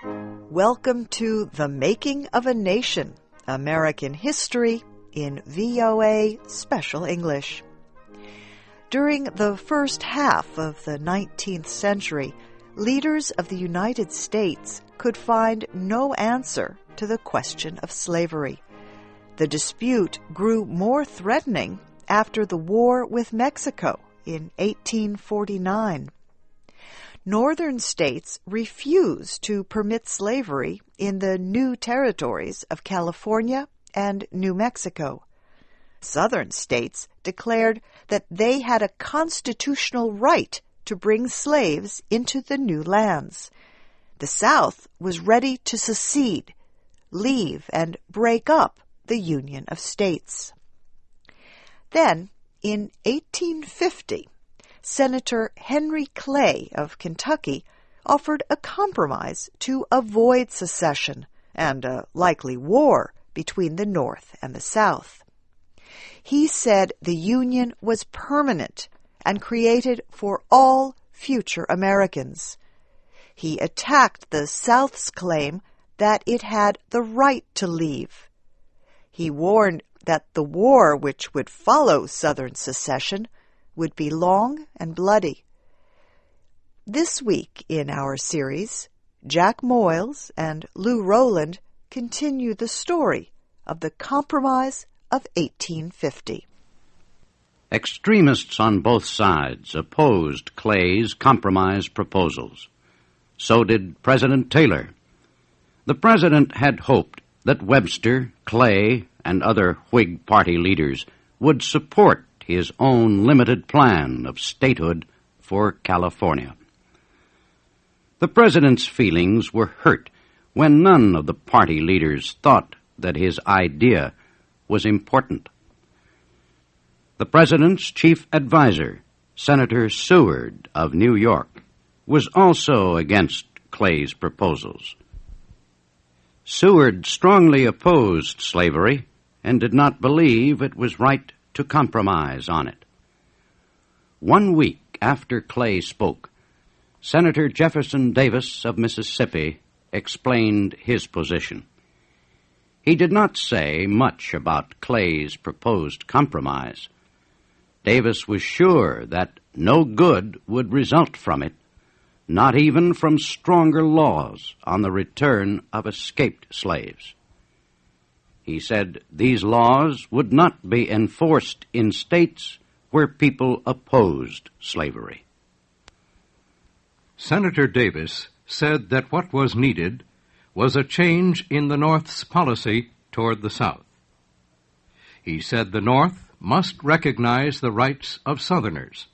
Welcome to The Making of a Nation, American History in VOA Special English. During the first half of the 19th century, leaders of the United States could find no answer to the question of slavery. The dispute grew more threatening after the war with Mexico in 1849. Northern states refused to permit slavery in the new territories of California and New Mexico. Southern states declared that they had a constitutional right to bring slaves into the new lands. The South was ready to secede, leave, and break up the Union of States. Then, in 1850, Senator Henry Clay of Kentucky offered a compromise to avoid secession and a likely war between the North and the South. He said the Union was permanent and created for all future Americans. He attacked the South's claim that it had the right to leave. He warned that the war which would follow Southern secession would be long and bloody. This week in our series, Jack Moyles and Lou Rowland continue the story of the Compromise of 1850. Extremists on both sides opposed Clay's compromise proposals. So did President Taylor. The president had hoped that Webster, Clay, and other Whig Party leaders would support his own limited plan of statehood for California. The president's feelings were hurt when none of the party leaders thought that his idea was important. The president's chief advisor, Senator Seward of New York, was also against Clay's proposals. Seward strongly opposed slavery and did not believe it was right to compromise on it. 1 week after Clay spoke, Senator Jefferson Davis of Mississippi explained his position. He did not say much about Clay's proposed compromise. Davis was sure that no good would result from it, not even from stronger laws on the return of escaped slaves. He said these laws would not be enforced in states where people opposed slavery. Senator Davis said that what was needed was a change in the North's policy toward the South. He said the North must recognize the rights of Southerners,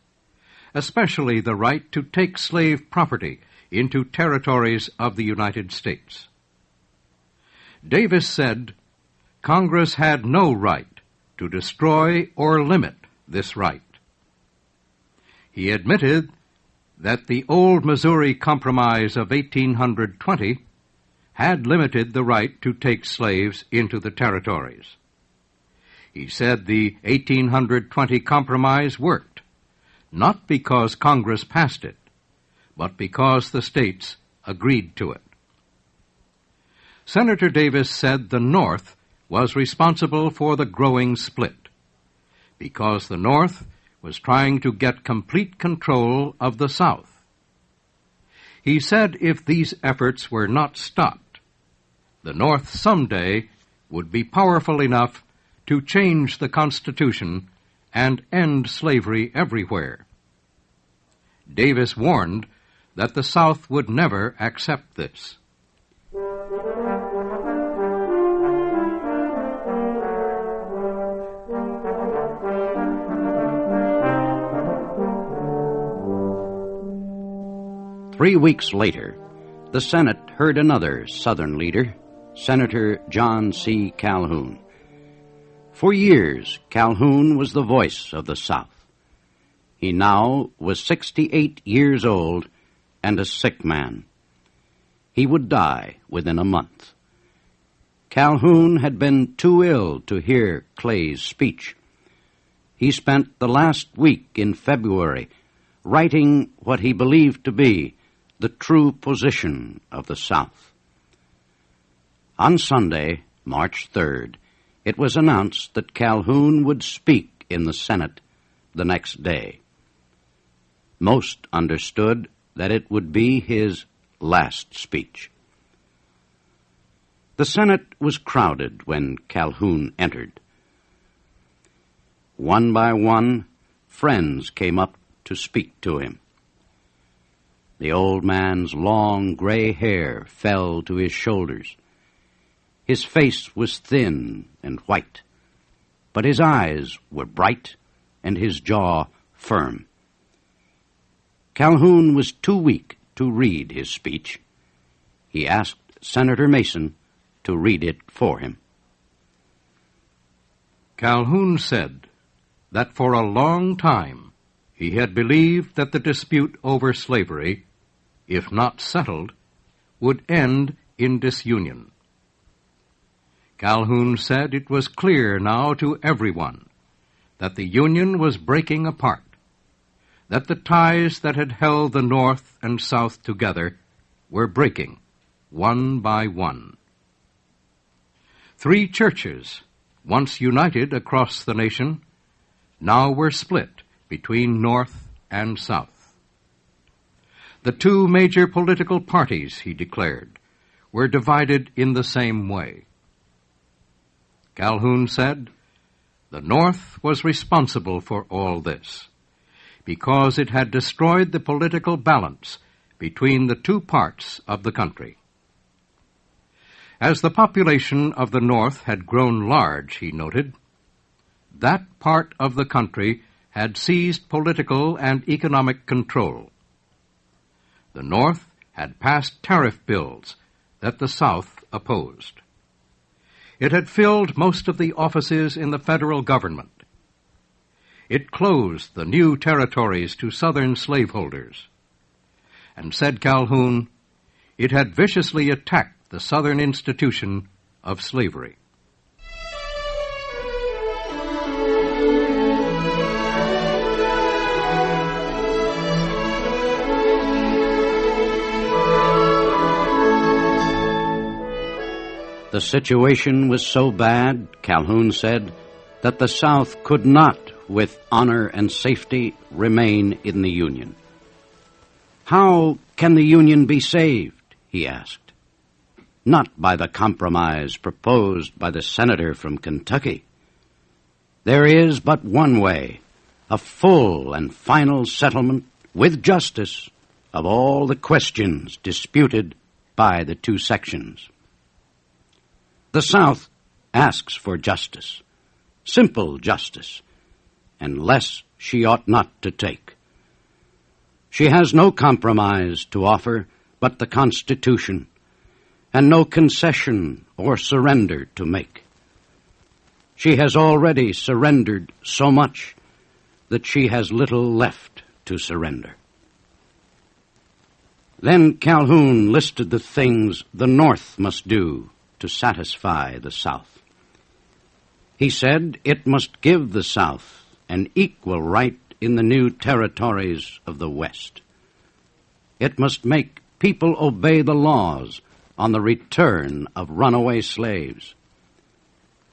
especially the right to take slave property into territories of the United States. Davis said Congress had no right to destroy or limit this right. He admitted that the old Missouri Compromise of 1820 had limited the right to take slaves into the territories. He said the 1820 Compromise worked, not because Congress passed it, but because the states agreed to it. Senator Davis said the North was responsible for the growing split, because the North was trying to get complete control of the South. He said if these efforts were not stopped, the North someday would be powerful enough to change the Constitution and end slavery everywhere. Davis warned that the South would never accept this. Three weeks later, the Senate heard another Southern leader, Senator John C. Calhoun. For years, Calhoun was the voice of the South. He now was 68 years old and a sick man. He would die within a month. Calhoun had been too ill to hear Clay's speech. He spent the last week in February writing what he believed to be the true position of the South. On Sunday, March 3rd, it was announced that Calhoun would speak in the Senate the next day. Most understood that it would be his last speech. The Senate was crowded when Calhoun entered. One by one, friends came up to speak to him. The old man's long gray hair fell to his shoulders. His face was thin and white, but his eyes were bright and his jaw firm. Calhoun was too weak to read his speech. He asked Senator Mason to read it for him. Calhoun said that for a long time he had believed that the dispute over slavery, if not settled, would end in disunion. Calhoun said it was clear now to everyone that the Union was breaking apart, that the ties that had held the North and South together were breaking, one by one. 3 churches, once united across the nation, now were split between North and South. The 2 major political parties, he declared, were divided in the same way. Calhoun said, the North was responsible for all this, because it had destroyed the political balance between the 2 parts of the country. As the population of the North had grown large, he noted, that part of the country had seized political and economic control. The North had passed tariff bills that the South opposed. It had filled most of the offices in the federal government. It closed the new territories to Southern slaveholders. And, said Calhoun, it had viciously attacked the Southern institution of slavery. The situation was so bad, Calhoun said, that the South could not, with honor and safety, remain in the Union. How can the Union be saved? He asked. Not by the compromise proposed by the senator from Kentucky. There is but one way, a full and final settlement with justice of all the questions disputed by the 2 sections. The South asks for justice, simple justice, and less she ought not to take. She has no compromise to offer but the Constitution, and no concession or surrender to make. She has already surrendered so much that she has little left to surrender. Then Calhoun listed the things the North must do to satisfy the South. He said it must give the South an equal right in the new territories of the West. It must make people obey the laws on the return of runaway slaves.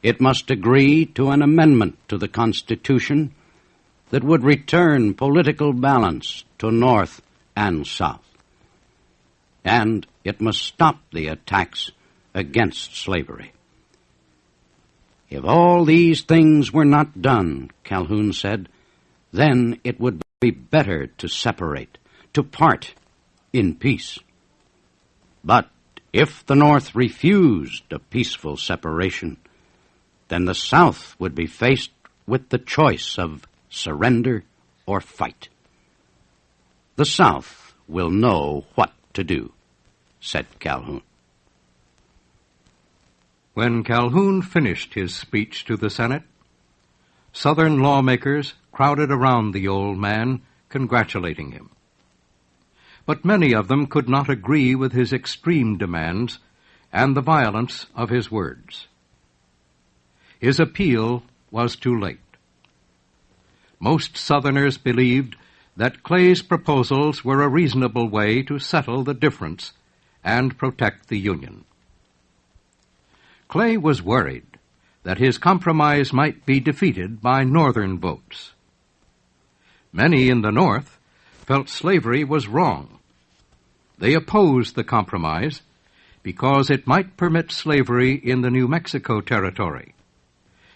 It must agree to an amendment to the Constitution that would return political balance to North and South. And it must stop the attacks against slavery. If all these things were not done, Calhoun said, then it would be better to separate, to part in peace. But if the North refused a peaceful separation, then the South would be faced with the choice of surrender or fight. The South will know what to do, said Calhoun. When Calhoun finished his speech to the Senate, Southern lawmakers crowded around the old man, congratulating him. But many of them could not agree with his extreme demands and the violence of his words. His appeal was too late. Most Southerners believed that Clay's proposals were a reasonable way to settle the difference and protect the Union. Clay was worried that his compromise might be defeated by Northern votes. Many in the North felt slavery was wrong. They opposed the compromise because it might permit slavery in the New Mexico Territory,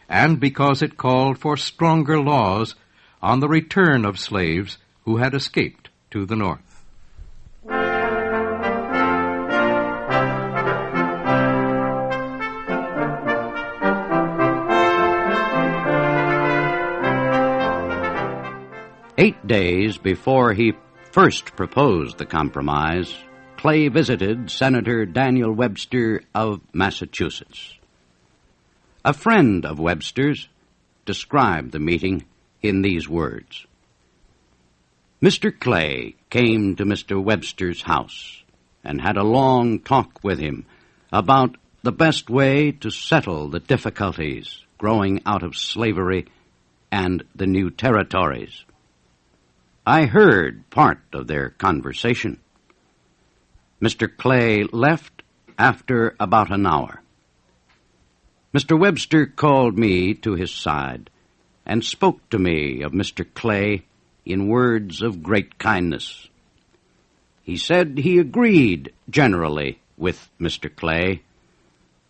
and because it called for stronger laws on the return of slaves who had escaped to the North. "8 days before he first proposed the compromise, Clay visited Senator Daniel Webster of Massachusetts. A friend of Webster's described the meeting in these words: "Mr. Clay came to Mr. Webster's house and had a long talk with him about the best way to settle the difficulties growing out of slavery and the new territories. I heard part of their conversation. Mr. Clay left after about an hour. Mr. Webster called me to his side and spoke to me of Mr. Clay in words of great kindness. He said he agreed generally with Mr. Clay,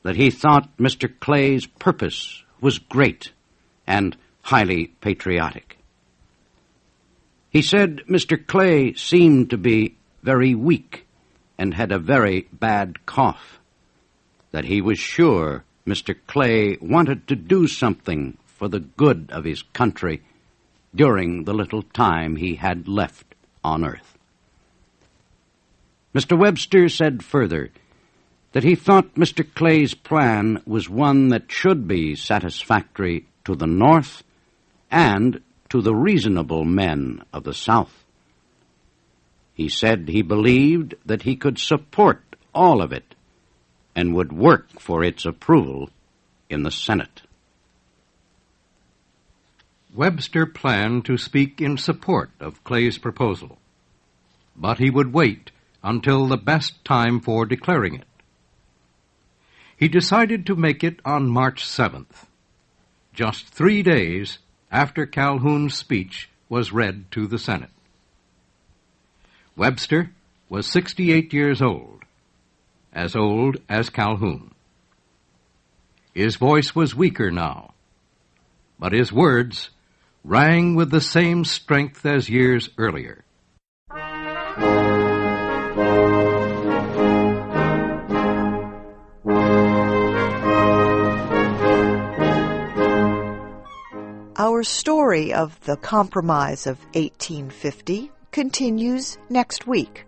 that he thought Mr. Clay's purpose was great and highly patriotic. He said Mr. Clay seemed to be very weak and had a very bad cough, that he was sure Mr. Clay wanted to do something for the good of his country during the little time he had left on earth. Mr. Webster said further that he thought Mr. Clay's plan was one that should be satisfactory to the North and to the reasonable men of the South. He said he believed that he could support all of it and would work for its approval in the Senate." Webster planned to speak in support of Clay's proposal, but he would wait until the best time for declaring it. He decided to make it on March 7th, just 3 days after Calhoun's speech was read to the Senate. Webster was 68 years old as Calhoun. His voice was weaker now, but his words rang with the same strength as years earlier. Our story of the Compromise of 1850 continues next week.